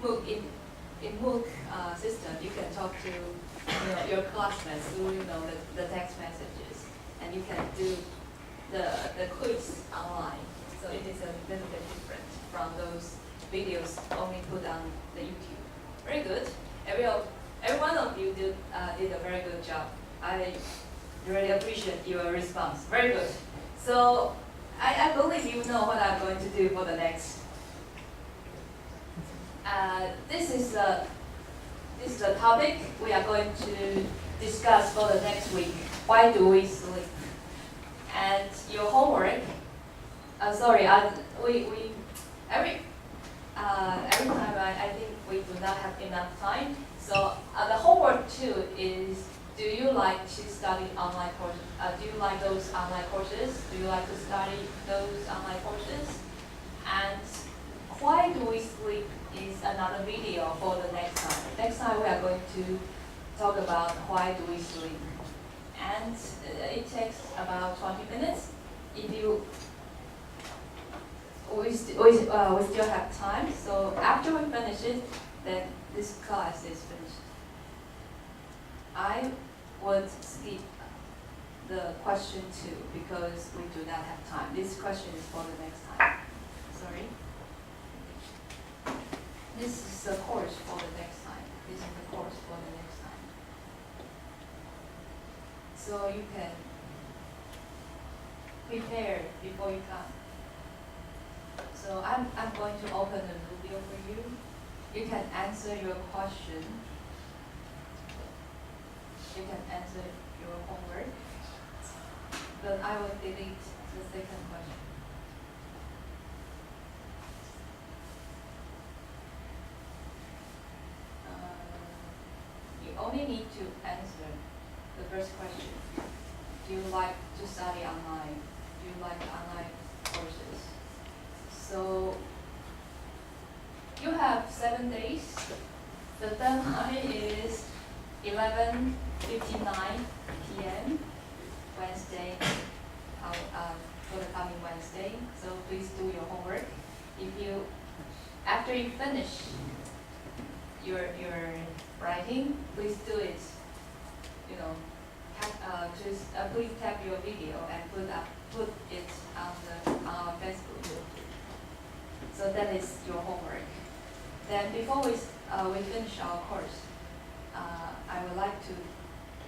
MOOC in MOOC system, you can talk to your classmates through the text messages, and you can do the quiz online. So it is a little bit different from those videos only put on the YouTube. Very good. Every one of you did a very good job. I really appreciate your response. Very good. So I believe you know what I'm going to do for the next. This is the topic we are going to discuss for the next week. Why do we sleep? And your homework. Every time I think we do not have enough time. So the homework too is: do you like to study online courses? Do you like those online courses? Do you like to study those online courses? And why do we sleep is another video for the next time. Next time we are going to talk about why do we sleep. And it takes about 20 minutes. If we still have time, so after we finish it, then this class is finished. I would skip the question 2 because we do not have time. This question is for the next time. Sorry. This is the course for the next time. This is the course for the next time. So you can prepare before you come. So I'm going to open the video for you. You can answer your question. You can answer your homework. But I will delete the second question. You only need to answer the first question. Do you like to study online? Do you like online courses? So you have 7 days. The deadline is 11:59 p.m. Wednesday, for the coming Wednesday. So please do your homework. After you finish your writing, please do it. Please tap your video and put it on our Facebook. So that is your homework. Then before we finish our course, I would like to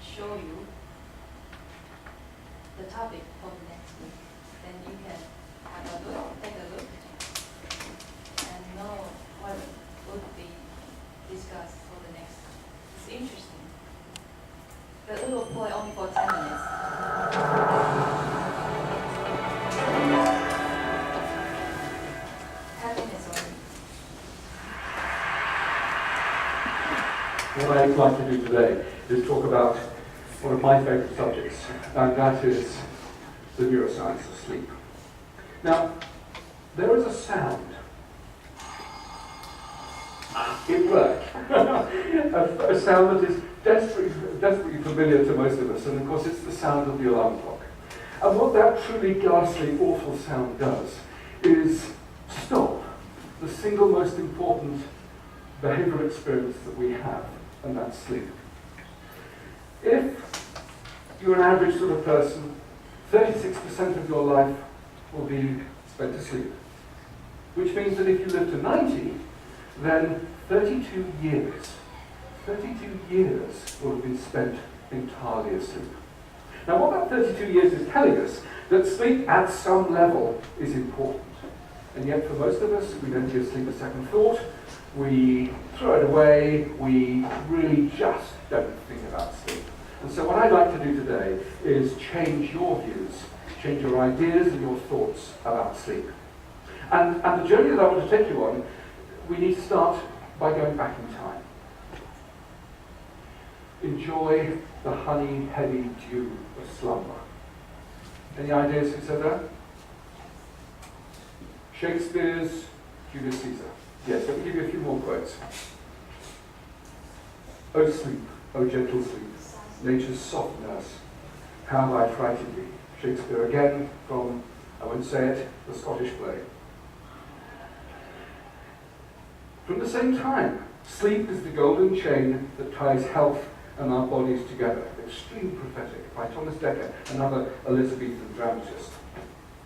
show you the topic for the next week. Then you can take a look, and know what would be discussed for the next time. It's interesting. But we will play only for 10 minutes. What I'd like to do today is talk about one of my favorite subjects, and that is the neuroscience of sleep. Now, there is a sound. It worked. a sound that is desperately familiar to most of us, and of course it's the sound of the alarm clock. And what that truly ghastly, awful sound does is stop the single most important behavioral experience that we have, and that's sleep. If you're an average sort of person, 36% of your life will be spent asleep, which means that if you live to 90, then 32 years will have been spent entirely asleep. Now what that 32 years is telling us, that sleep at some level is important. And yet for most of us, we don't give sleep a second thought, we throw it away, we really just don't think about sleep. And so what I'd like to do today is change your views, change your ideas and your thoughts about sleep. And the journey that I want to take you on, we need to start by going back in time. Enjoy the honey heavy dew of slumber. Any ideas who said that? Shakespeare's Julius Caesar. Yes, let me give you a few more quotes. O sleep, O gentle sleep, nature's soft nurse, how have I frightened thee? Shakespeare again from, I won't say it, the Scottish play. From the same time, sleep is the golden chain that ties health and our bodies together. Extremely prophetic by Thomas Dekker, another Elizabethan dramatist.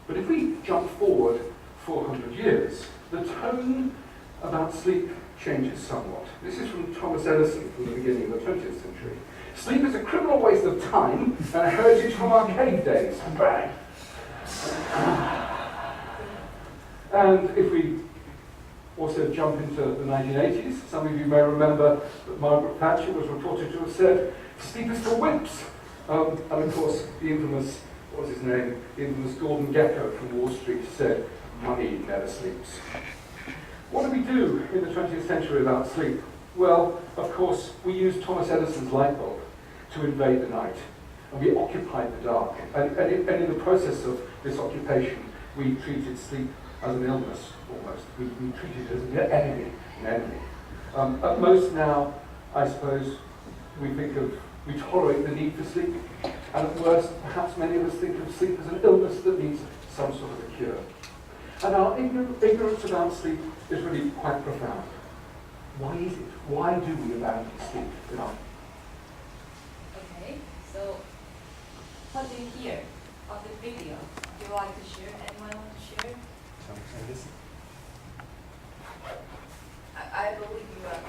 But if we jump forward 400 years, the tone about sleep changes somewhat. This is from Thomas Edison from the beginning of the 20th century. Sleep is a criminal waste of time and a heritage from our cave days. Bang! And if we also jump into the 1980s, some of you may remember that Margaret Thatcher was reported to have said, "Sleep is for wimps." And of course, the infamous, what was his name? The infamous Gordon Gekko from Wall Street said, "Money never sleeps." What do we do in the 20th century about sleep? Well, of course, we used Thomas Edison's light bulb to invade the night, and we occupied the dark. And in the process of this occupation, we treated sleep as an illness, almost. We treated it as an enemy. At most now, I suppose, we tolerate the need for sleep, and at worst, perhaps many of us think of sleep as an illness that needs some sort of a cure. And our ignorance about sleep is really quite profound. Why is it? Why do we abandon sleep in our... Okay, so what do you hear on the video? Do you like to share? Anyone want to share? I believe you are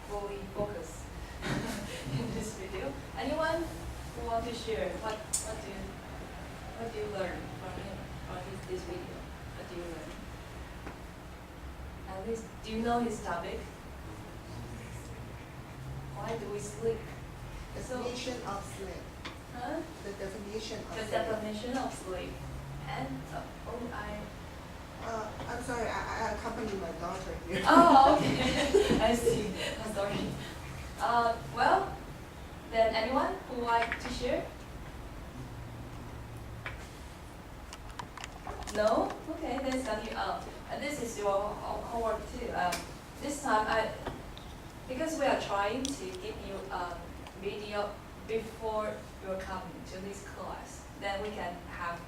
fully focused in this video. Anyone who want to share? What do you learn from this video? What do you learn? At least, do you know his topic? Why do we sleep? Definition of sleep. Huh? The definition of The sleep. definition of sleep. And I'm sorry, I accompany my daughter here. oh, okay. I see. I'm sorry. Well, then anyone who would like to share? No? Okay, then study. This is your homework too. This time, because we are trying to give you a video before you're coming to this class, then we can have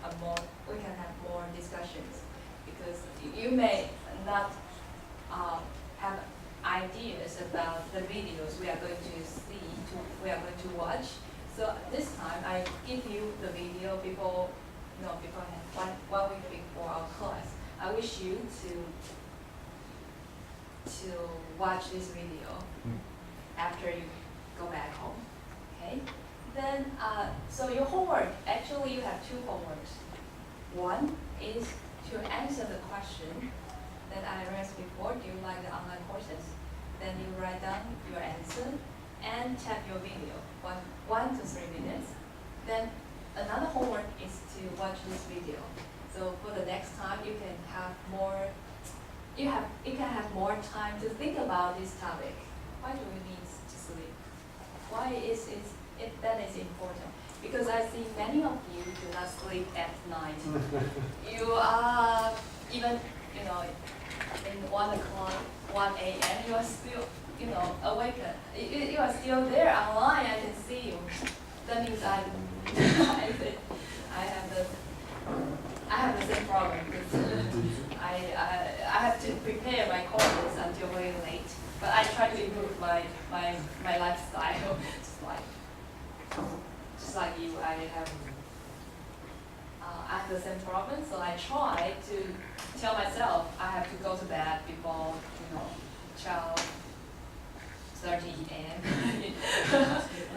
more discussions, because you may not have ideas about the videos we are going to see, we are going to watch. So this time I give you the video beforehand, 1 week before our class. I wish you to watch this video after you go back home. Okay? Then, so your homework, actually you have 2 homeworks. One is to answer the question that I raised before. Do you like the online courses? Then you write down your answer and tap your video, 1 to 3 minutes. Then another homework is to watch this video. So for the next time, you can have more. You can have more time to think about this topic. Why do we need to sleep? Why is that is important? Because I see many of you do not sleep at night. You are even in 1 o'clock, 1 a.m. You are still awake. You are still there online. I can see you. That means I have the same problem, because I have to prepare my courses until very late. But I try to improve my lifestyle. just like you, I have the same problem. So I try to tell myself I have to go to bed before 12:30 a.m. So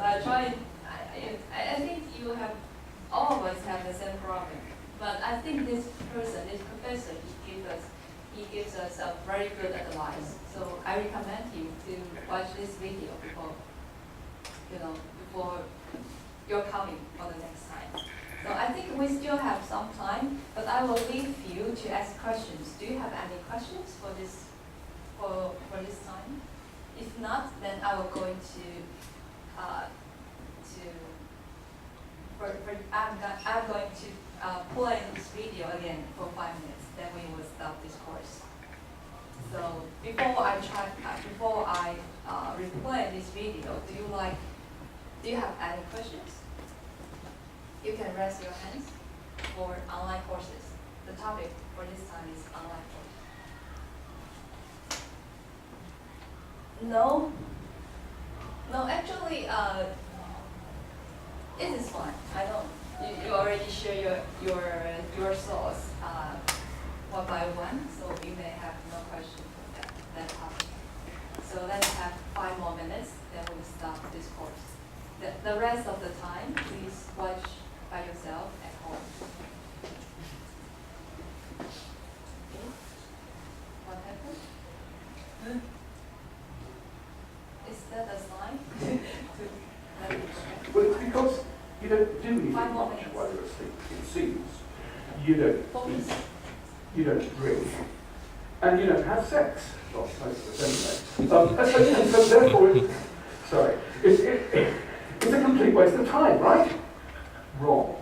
I try. I think all of us have the same problem. But I think this professor, he gives us a very good advice. So I recommend you to watch this video before you're coming for the next time. So I think we still have some time, but I will leave you to ask questions. Do you have any questions for this time? If not, then I will go into I'm going to play this video again for 5 minutes. Then we will stop this course. So before I replay this video, do you have any questions? You can raise your hands for online courses. The topic for this time is online course. No. No, actually, it is fine. I don't. You already share your thoughts one by one, so we may have no question for that topic. So let's have 5 more minutes, then we'll stop this course. The rest of the time, please watch by yourself at home. Okay. What happened? Is that a sign? Well, it's because you don't do anything 5 more much minutes. while you're asleep, it seems. You don't Focus. eat, you don't drink, and you don't have sex. Well, most of us anyway. And so therefore, it's a complete waste of time, right? Wrong.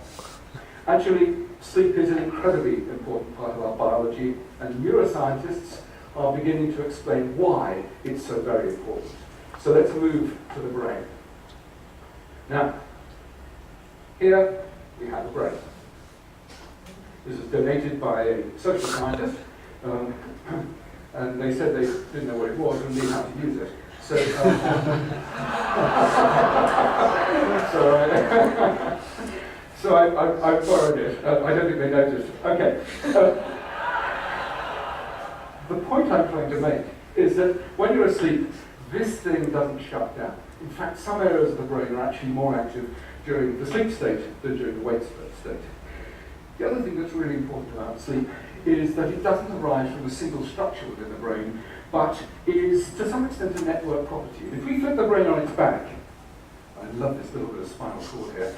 Actually, sleep is an incredibly important part of our biology, and neuroscientists are beginning to explain why it's so very important. So let's move to the brain. Now, here we have the brain. This is donated by a social scientist, and they said they didn't know what it was and knew how to use it. So, so I borrowed it. I don't think they noticed. Okay. The point I'm trying to make is that when you're asleep, this thing doesn't shut down. In fact, some areas of the brain are actually more active during the sleep state than during the wake state. The other thing that's really important about sleep is that it doesn't arise from a single structure within the brain, but is to some extent a network property. If we flip the brain on its back, I love this little bit of spinal cord here,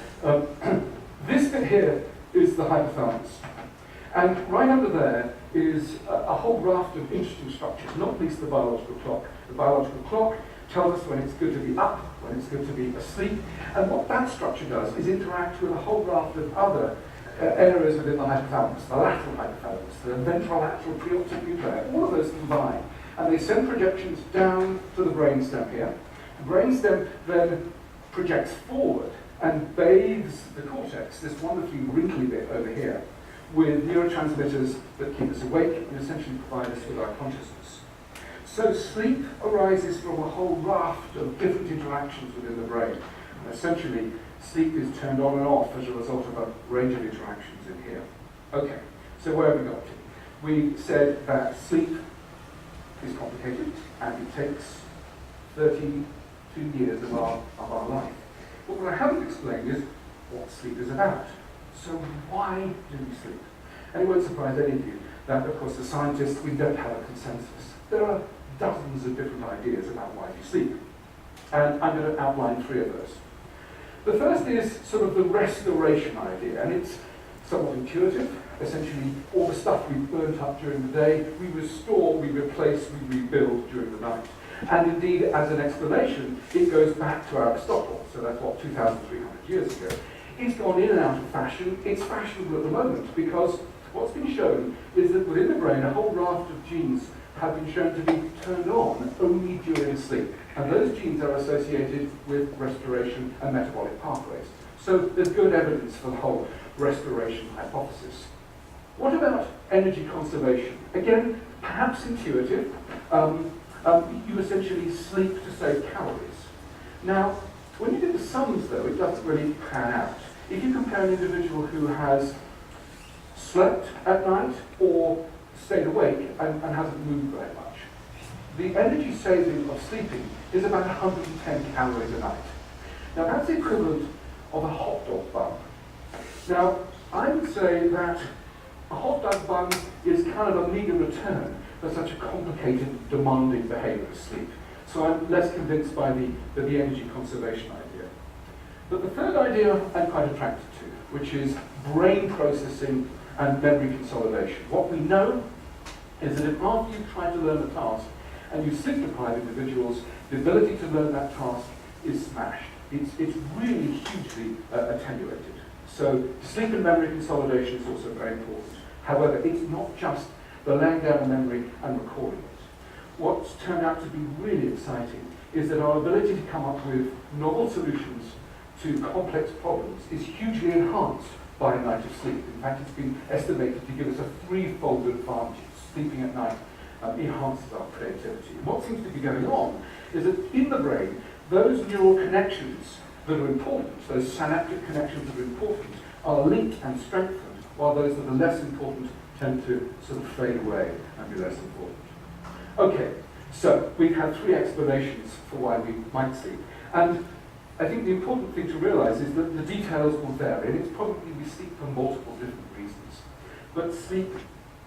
this bit here is the hypothalamus. And right under there is a whole raft of interesting structures, not least the biological clock. The biological clock tells us when it's good to be up, when it's good to be asleep, and what that structure does is interact with a whole raft of other areas within the hypothalamus, the lateral hypothalamus, the ventrolateral preoptic nuclei, all of those combine, and they send projections down to the brainstem here. The brainstem then projects forward and bathes the cortex, this wonderfully wrinkly bit over here, with neurotransmitters that keep us awake and essentially provide us with our consciousness. So sleep arises from a whole raft of different interactions within the brain. And essentially, sleep is turned on and off as a result of a range of interactions in here. Okay, so where have we got to? We said that sleep is complicated and it takes 32 years of our life. But what I haven't explained is what sleep is about. So why do we sleep? And it won't surprise any of you that, of course, as scientists, we don't have a consensus. There are dozens of different ideas about why you sleep. And I'm going to outline 3 of those. The first is sort of the restoration idea, and it's somewhat intuitive. Essentially, all the stuff we've burnt up during the day, we restore, we replace, we rebuild during the night. And indeed, as an explanation, it goes back to Aristotle. So that's what, 2,300 years ago. It's gone in and out of fashion. It's fashionable at the moment because what's been shown is that within the brain, a whole raft of genes have been shown to be turned on only during sleep. And those genes are associated with restoration and metabolic pathways. So there's good evidence for the whole restoration hypothesis. What about energy conservation? Again, perhaps intuitive. You essentially sleep to save calories. Now, when you do the sums, though, it doesn't really pan out. If you compare an individual who has slept at night or stayed awake and hasn't moved very much, the energy saving of sleeping is about 110 calories a night. Now, that's the equivalent of a hot dog bun. Now, I would say that a hot dog bun is kind of a meager return for such a complicated, demanding behavior as sleep. So I'm less convinced by the energy conservation idea. But the third idea I'm quite attracted to, which is brain processing and memory consolidation. What we know is that if after you try to learn a task and you sleep deprive individuals, the ability to learn that task is smashed. It's really hugely attenuated. So sleep and memory consolidation is also very important. However, it's not just the laying down of memory and recording it. What's turned out to be really exciting is that our ability to come up with novel solutions to complex problems is hugely enhanced by a night of sleep. In fact, it's been estimated to give us a 3-fold advantage, sleeping at night enhances our creativity. And what seems to be going on is that in the brain, those neural connections that are important, those synaptic connections that are important, are linked and strengthened, while those that are less important tend to sort of fade away and be less important. Okay, so we've had three explanations for why we might sleep. And I think the important thing to realise is that the details will vary, and it's probably we sleep for multiple different reasons. But sleep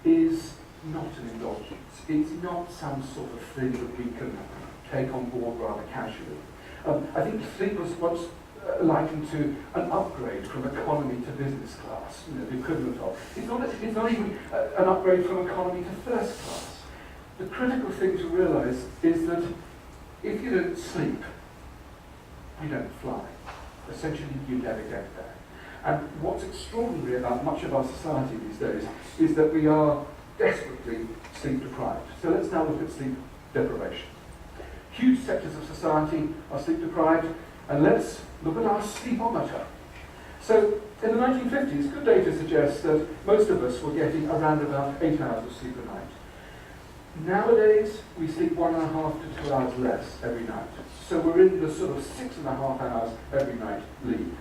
is not an indulgence. It's not some sort of thing that we can take on board rather casually. I think sleep was once likened to an upgrade from economy to business class, the equivalent of. It's not even an upgrade from economy to first class. The critical thing to realise is that if you don't sleep, you don't fly. Essentially, you never get there. And what's extraordinary about much of our society these days is that we are desperately sleep deprived. So let's now look at sleep deprivation. Huge sectors of society are sleep deprived, and let's look at our sleepometer. So in the 1950s, good data suggests that most of us were getting around about 8 hours of sleep a night. Nowadays, we sleep 1.5 to 2 hours less every night. So we're in the sort of 6.5 hours every night league.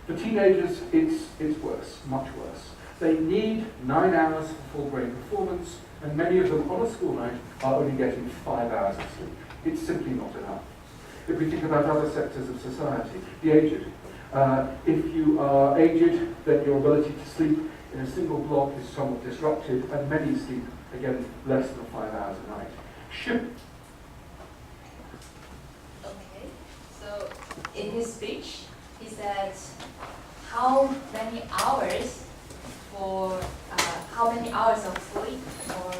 For teenagers, it's worse, much worse. They need 9 hours for full brain performance, and many of them on a school night are only getting 5 hours of sleep. It's simply not enough. If we think about other sectors of society, the aged. If you are aged, then your ability to sleep in a single block is somewhat disrupted, and many sleep, again, less than 5 hours a night. Okay, so in his speech, he said how many hours of sleep for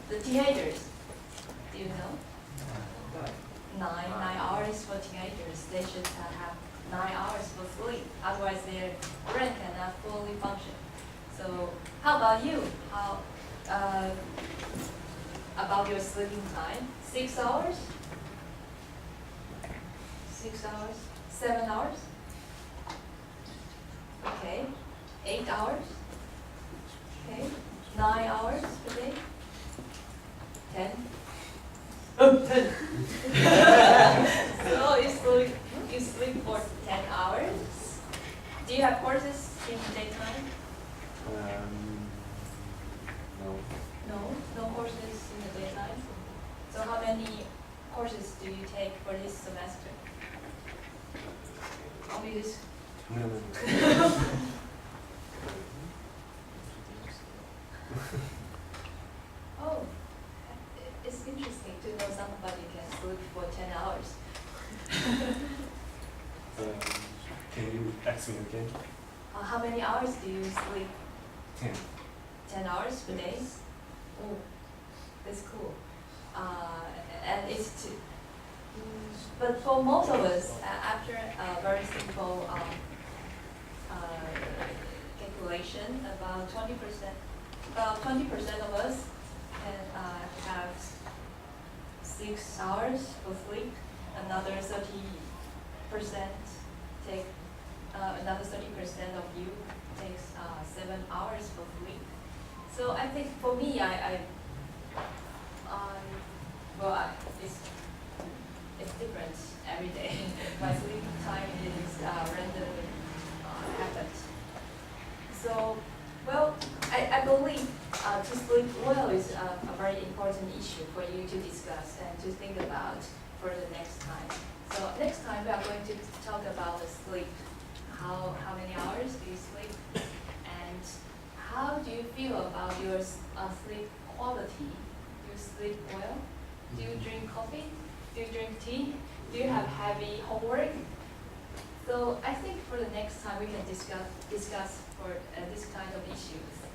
the teenagers? Do you know? 9 hours for teenagers. They should have 9 hours for sleep. Otherwise, their brain cannot fully function. So, how about you? How about your sleeping time? 6 hours? 6 hours? 7 hours? Okay. 8 hours? Okay. 9 hours per day? 10? Oh, 10. So you sleep for 10 hours? Do you have courses in the daytime? No. No courses in the daytime? So how many courses do you take for this semester? Only this? No. Oh, it's interesting to know somebody can sleep for 10 hours. Can you ask me again? How many hours do you sleep? 10. 10 hours per day? Oh, that's cool. And it's too. But for most of us, after a very simple calculation, about 20% of us can have 6 hours for sleep. Another 30% take. Another 30% of you takes 7 hours for sleep. So I think for me, it's different every day. My sleeping time is randomly happened. So, well, I believe to sleep well is a very important issue for you to discuss and to think about for the next time. So next time we are going to talk about the sleep. How many hours do you sleep? And how do you feel about your sleep quality? Do you sleep well? Do you drink coffee? Do you drink tea? Do you have heavy homework? So I think for the next time we can discuss for this kind of issues.